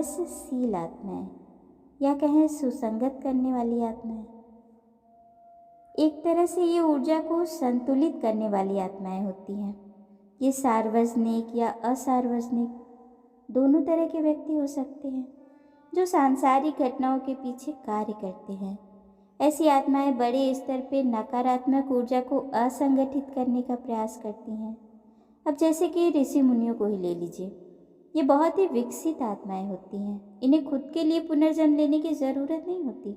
सामंजस्यशील आत्माएं या कहें सुसंगत करने वाली आत्माएं, एक तरह से ये ऊर्जा को संतुलित करने वाली आत्माएं होती हैं। ये सार्वजनिक या असार्वजनिक दोनों तरह के व्यक्ति हो सकते हैं जो सांसारिक घटनाओं के पीछे कार्य करते हैं। ऐसी आत्माएं बड़े स्तर पर नकारात्मक ऊर्जा को असंगठित करने का प्रयास करती हैं। अब जैसे कि ऋषि मुनियों को ही ले लीजिए, ये बहुत ही विकसित आत्माएं होती हैं। इन्हें खुद के लिए पुनर्जन्म लेने की ज़रूरत नहीं होती,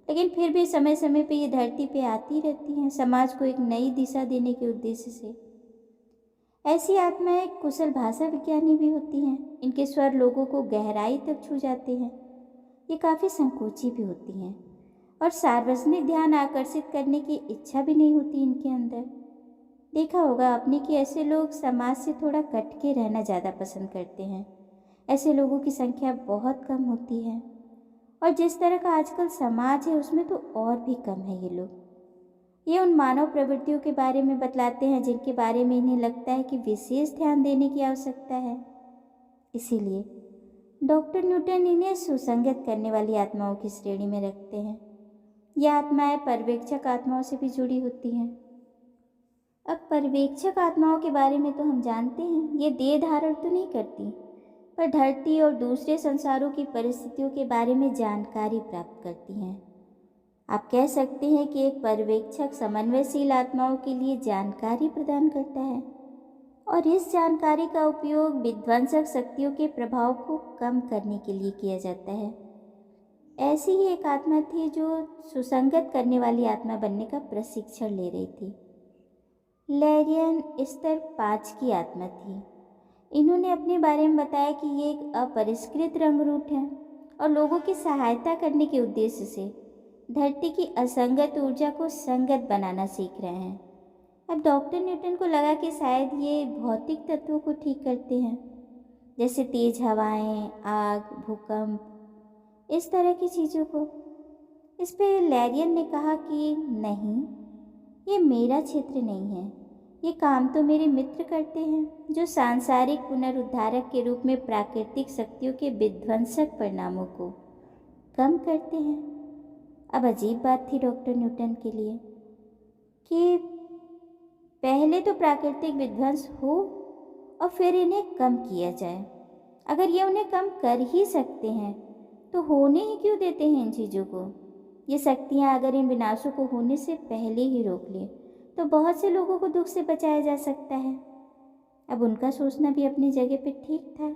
लेकिन फिर भी समय समय पे ये धरती पे आती रहती हैं समाज को एक नई दिशा देने के उद्देश्य से। ऐसी आत्माएं कुशल भाषा विज्ञानी भी होती हैं। इनके स्वर लोगों को गहराई तक छू जाते हैं। ये काफ़ी संकोची भी होती हैं और सार्वजनिक ध्यान आकर्षित करने की इच्छा भी नहीं होती इनके अंदर। देखा होगा आपने कि ऐसे लोग समाज से थोड़ा कट के रहना ज़्यादा पसंद करते हैं। ऐसे लोगों की संख्या बहुत कम होती है और जिस तरह का आजकल समाज है उसमें तो और भी कम है ये लोग। ये उन मानव प्रवृत्तियों के बारे में बतलाते हैं जिनके बारे में इन्हें लगता है कि विशेष ध्यान देने की आवश्यकता है। इसीलिए डॉक्टर न्यूटन इन्हें सुसंगत करने वाली आत्माओं की श्रेणी में रखते हैं। ये आत्माएं पर्यवेक्षक आत्माओं से भी जुड़ी होती हैं। अब पर्यवेक्षक आत्माओं के बारे में तो हम जानते हैं, ये देह धारण तो नहीं करती, पर धरती और दूसरे संसारों की परिस्थितियों के बारे में जानकारी प्राप्त करती हैं। आप कह सकते हैं कि एक पर्यवेक्षक समन्वयशील आत्माओं के लिए जानकारी प्रदान करता है और इस जानकारी का उपयोग विध्वंसक शक्तियों के प्रभाव को कम करने के लिए किया जाता है। ऐसी ही एक आत्मा थी जो सुसंगत करने वाली आत्मा बनने का प्रशिक्षण ले रही थी। लैरियन स्तर 5 की आत्मा थी। इन्होंने अपने बारे में बताया कि ये एक अपरिष्कृत रंगरूट है और लोगों की सहायता करने के उद्देश्य से धरती की असंगत ऊर्जा को संगत बनाना सीख रहे हैं। अब डॉक्टर न्यूटन को लगा कि शायद ये भौतिक तत्वों को ठीक करते हैं, जैसे तेज हवाएं, आग, भूकंप, इस तरह की चीज़ों को। इस पे लैरियन ने कहा कि नहीं, ये मेरा क्षेत्र नहीं है। ये काम तो मेरे मित्र करते हैं जो सांसारिक पुनरुद्धारक के रूप में प्राकृतिक शक्तियों के विध्वंसक परिणामों को कम करते हैं। अब अजीब बात थी डॉक्टर न्यूटन के लिए कि पहले तो प्राकृतिक विध्वंस हो और फिर इन्हें कम किया जाए। अगर ये उन्हें कम कर ही सकते हैं तो होने ही क्यों देते हैं इन चीज़ों को। ये शक्तियाँ अगर इन विनाशों को होने से पहले ही रोक लें तो बहुत से लोगों को दुख से बचाया जा सकता है। अब उनका सोचना भी अपनी जगह पे ठीक था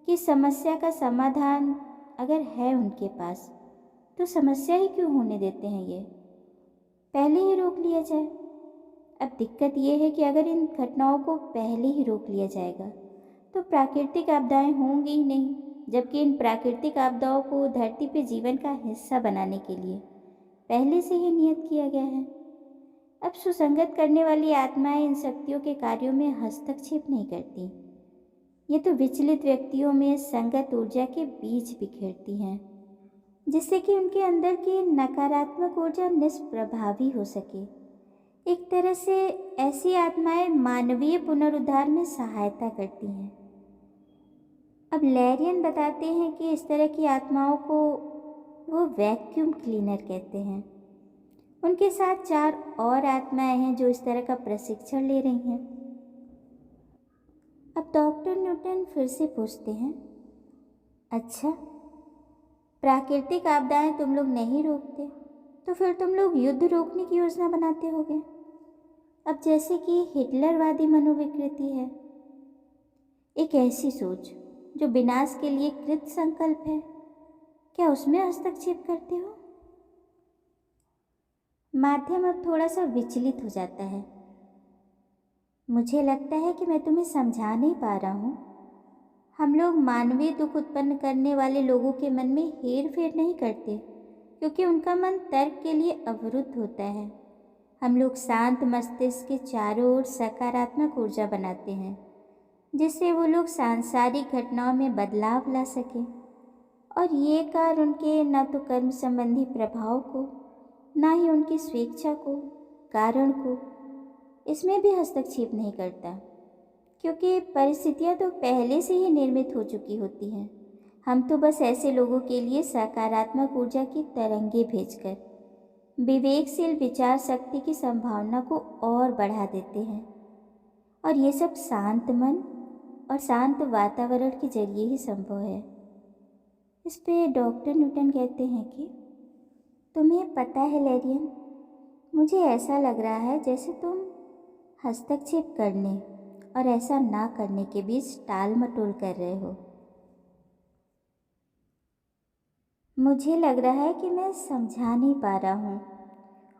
कि समस्या का समाधान अगर है उनके पास तो समस्या ही क्यों होने देते हैं, ये पहले ही रोक लिया जाए। अब दिक्कत ये है कि अगर इन घटनाओं को पहले ही रोक लिया जाएगा तो प्राकृतिक आपदाएं होंगी ही नहीं, जबकि इन प्राकृतिक आपदाओं को धरती पर जीवन का हिस्सा बनाने के लिए पहले से ही नियत किया गया है। अब सुसंगत करने वाली आत्माएं इन शक्तियों के कार्यों में हस्तक्षेप नहीं करती। ये तो विचलित व्यक्तियों में संगत ऊर्जा के बीज बिखेरती हैं, जिससे कि उनके अंदर की नकारात्मक ऊर्जा निष्प्रभावी हो सके। एक तरह से ऐसी आत्माएं मानवीय पुनरुद्धार में सहायता करती हैं। अब लैरियन बताते हैं कि इस तरह की आत्माओं को वो वैक्यूम क्लीनर कहते हैं। उनके साथ 4 और आत्माएं हैं जो इस तरह का प्रशिक्षण ले रही हैं। अब डॉक्टर न्यूटन फिर से पूछते हैं, अच्छा, प्राकृतिक आपदाएं तुम लोग नहीं रोकते तो फिर तुम लोग युद्ध रोकने की योजना बनाते होगे। अब जैसे कि हिटलरवादी मनोविकृति है, एक ऐसी सोच जो विनाश के लिए कृत संकल्प है, क्या उसमें हस्तक्षेप करते हो? माध्यम अब थोड़ा सा विचलित हो जाता है। मुझे लगता है कि मैं तुम्हें समझा नहीं पा रहा हूँ। हम लोग मानवीय दुख उत्पन्न करने वाले लोगों के मन में हेर फेर नहीं करते, क्योंकि उनका मन तर्क के लिए अवरुद्ध होता है। हम लोग शांत मस्तिष्क के चारों ओर सकारात्मक ऊर्जा बनाते हैं, जिससे वो लोग सांसारिक घटनाओं में बदलाव ला सकें, और ये कार्य उनके न तो कर्म संबंधी प्रभाव को, ना ही उनकी स्वेच्छा को, कारण को, इसमें भी हस्तक्षेप नहीं करता, क्योंकि परिस्थितियाँ तो पहले से ही निर्मित हो चुकी होती हैं। हम तो बस ऐसे लोगों के लिए सकारात्मक ऊर्जा की तरंगे भेजकर विवेकशील विचार शक्ति की संभावना को और बढ़ा देते हैं। और ये सब शांत मन और शांत वातावरण के जरिए ही संभव है। इस पे डॉक्टर न्यूटन कहते हैं कि तुम्हें पता है लेरियन, मुझे ऐसा लग रहा है जैसे तुम हस्तक्षेप करने और ऐसा ना करने के बीच टाल मटोल कर रहे हो। मुझे लग रहा है कि मैं समझा नहीं पा रहा हूँ।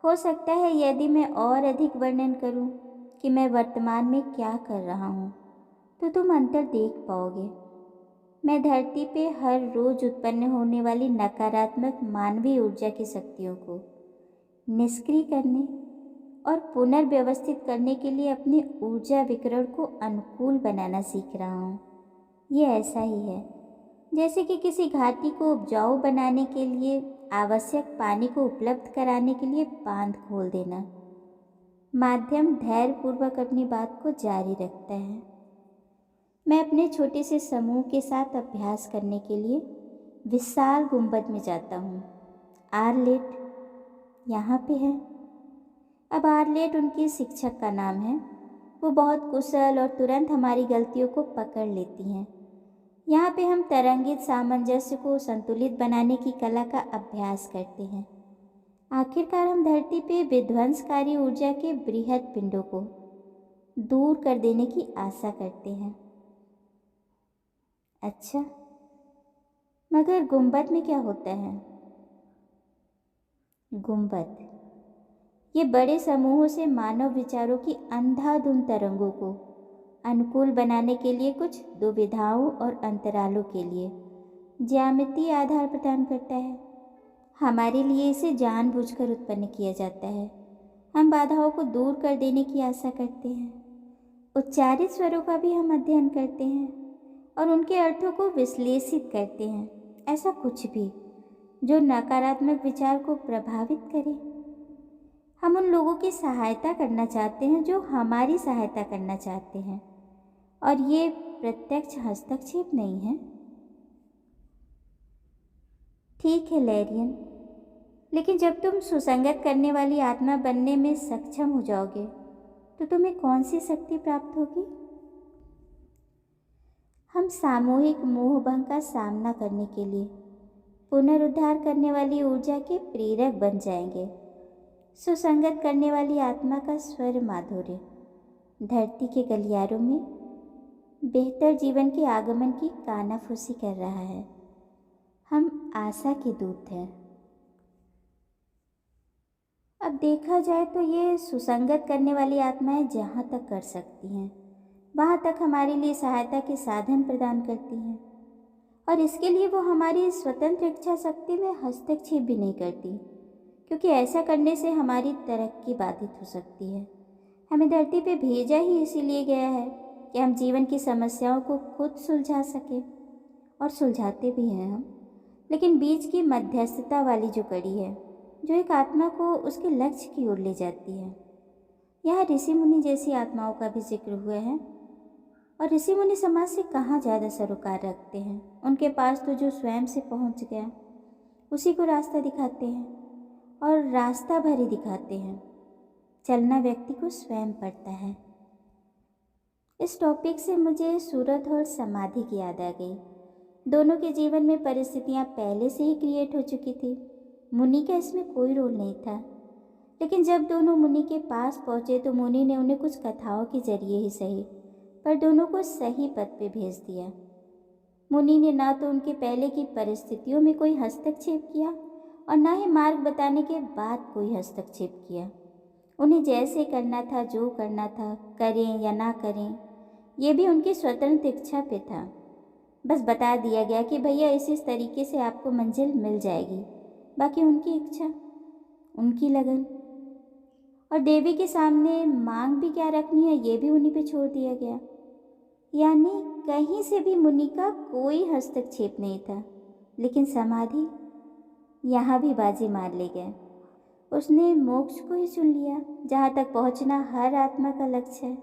हो सकता है यदि मैं और अधिक वर्णन करूँ कि मैं वर्तमान में क्या कर रहा हूँ तो तुम अंतर देख पाओगे। मैं धरती पे हर रोज उत्पन्न होने वाली नकारात्मक मानवीय ऊर्जा की शक्तियों को निष्क्रिय करने और पुनर्व्यवस्थित करने के लिए अपने ऊर्जा विकिरण को अनुकूल बनाना सीख रहा हूँ। ये ऐसा ही है जैसे कि किसी घाटी को उपजाऊ बनाने के लिए आवश्यक पानी को उपलब्ध कराने के लिए बांध खोल देना। माध्यम धैर्यपूर्वक अपनी बात को जारी रखता है। मैं अपने छोटे से समूह के साथ अभ्यास करने के लिए विशाल गुंबद में जाता हूँ। आर्लेट यहाँ पे है। अब आर्लेट उनके शिक्षक का नाम है। वो बहुत कुशल और तुरंत हमारी गलतियों को पकड़ लेती हैं। यहाँ पे हम तरंगित सामंजस्य को संतुलित बनाने की कला का अभ्यास करते हैं। आखिरकार हम धरती पे विध्वंसकारी ऊर्जा के बृहद पिंडों को दूर कर देने की आशा करते हैं। अच्छा, मगर गुंबद में क्या होता है? गुंबद ये बड़े समूहों से मानव विचारों की अंधाधुंध तरंगों को अनुकूल बनाने के लिए कुछ दुविधाओं और अंतरालों के लिए ज्यामितीय आधार प्रदान करता है। हमारे लिए इसे जानबूझकर उत्पन्न किया जाता है। हम बाधाओं को दूर कर देने की आशा करते हैं। उच्चारित स्वरों का भी हम अध्ययन करते हैं और उनके अर्थों को विश्लेषित करते हैं। ऐसा कुछ भी जो नकारात्मक विचार को प्रभावित करे। हम उन लोगों की सहायता करना चाहते हैं जो हमारी सहायता करना चाहते हैं, और ये प्रत्यक्ष हस्तक्षेप नहीं है। ठीक है लेरियन, लेकिन जब तुम सुसंगत करने वाली आत्मा बनने में सक्षम हो जाओगे तो तुम्हें कौन सी शक्ति प्राप्त होगी? हम सामूहिक मोहभंग का सामना करने के लिए पुनरुद्धार करने वाली ऊर्जा के प्रेरक बन जाएंगे। सुसंगत करने वाली आत्मा का स्वर माधुर्य धरती के गलियारों में बेहतर जीवन के आगमन की कानाफूसी कर रहा है। हम आशा के दूत हैं। अब देखा जाए तो ये सुसंगत करने वाली आत्माएं जहाँ तक कर सकती हैं वहाँ तक हमारे लिए सहायता के साधन प्रदान करती हैं, और इसके लिए वो हमारी स्वतंत्र इच्छा शक्ति में हस्तक्षेप भी नहीं करती, क्योंकि ऐसा करने से हमारी तरक्की बाधित हो सकती है। हमें धरती पे भेजा ही इसीलिए गया है कि हम जीवन की समस्याओं को खुद सुलझा सकें, और सुलझाते भी हैं हम। लेकिन बीच की मध्यस्थता वाली जो कड़ी है, जो एक आत्मा को उसके लक्ष्य की ओर ले जाती है, यहाँ ऋषि मुनि जैसी आत्माओं का भी जिक्र हुआ है। और ऋषि मुनि समाज से कहाँ ज़्यादा सरोकार रखते हैं। उनके पास तो जो स्वयं से पहुँच गया उसी को रास्ता दिखाते हैं, और रास्ता भर ही दिखाते हैं। चलना व्यक्ति को स्वयं पड़ता है। इस टॉपिक से मुझे सूरत और समाधि की याद आ गई। दोनों के जीवन में परिस्थितियाँ पहले से ही क्रिएट हो चुकी थी। मुनि का इसमें कोई रोल नहीं था, लेकिन जब दोनों मुनि के पास पहुँचे तो मुनि ने उन्हें कुछ कथाओं के जरिए ही सही, पर दोनों को सही पथ पे भेज दिया। मुनि ने ना तो उनके पहले की परिस्थितियों में कोई हस्तक्षेप किया और ना ही मार्ग बताने के बाद कोई हस्तक्षेप किया। उन्हें जैसे करना था, जो करना था, करें या ना करें, ये भी उनकी स्वतंत्र इच्छा पे था। बस बता दिया गया कि भैया इस तरीके से आपको मंजिल मिल जाएगी। बाकी उनकी इच्छा, उनकी लगन, और देवी के सामने मांग भी क्या रखनी है ये भी उन्हीं पे छोड़ दिया गया। यानी कहीं से भी मुनि का कोई हस्तक्षेप नहीं था। लेकिन समाधि यहाँ भी बाजी मार ले गया। उसने मोक्ष को ही चुन लिया, जहाँ तक पहुँचना हर आत्मा का लक्ष्य है।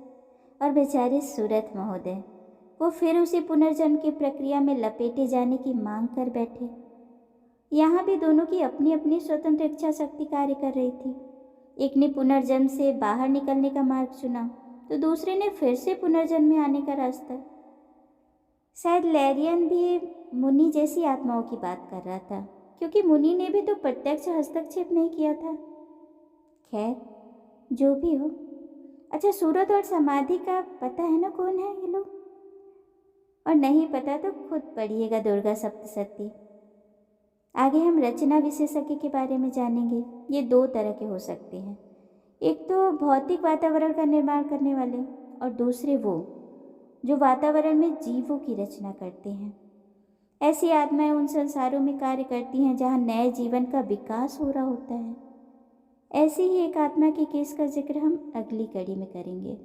और बेचारे सूरत महोदय, वो फिर उसी पुनर्जन्म की प्रक्रिया में लपेटे जाने की मांग कर बैठे। यहाँ भी दोनों की अपनी अपनी स्वतंत्र इच्छा शक्ति कार्य कर रही थी। एक ने पुनर्जन्म से बाहर निकलने का मार्ग चुना, तो दूसरे ने फिर से पुनर्जन्म में आने का रास्ता। शायद लैरियन भी मुनि जैसी आत्माओं की बात कर रहा था, क्योंकि मुनि ने भी तो प्रत्यक्ष हस्तक्षेप नहीं किया था। खैर, जो भी हो। अच्छा, सूरत और समाधि का पता है ना कौन है ये लोग? और नहीं पता तो खुद पढ़िएगा दुर्गा सप्तशती। आगे हम रचना विशेषज्ञ के बारे में जानेंगे। ये दो तरह के हो सकते हैं, एक तो भौतिक वातावरण का निर्माण करने वाले, और दूसरे वो जो वातावरण में जीवों की रचना करते हैं। ऐसी आत्माएं उन संसारों में कार्य करती हैं जहाँ नए जीवन का विकास हो रहा होता है। ऐसी ही एक आत्मा के केस का जिक्र हम अगली कड़ी में करेंगे।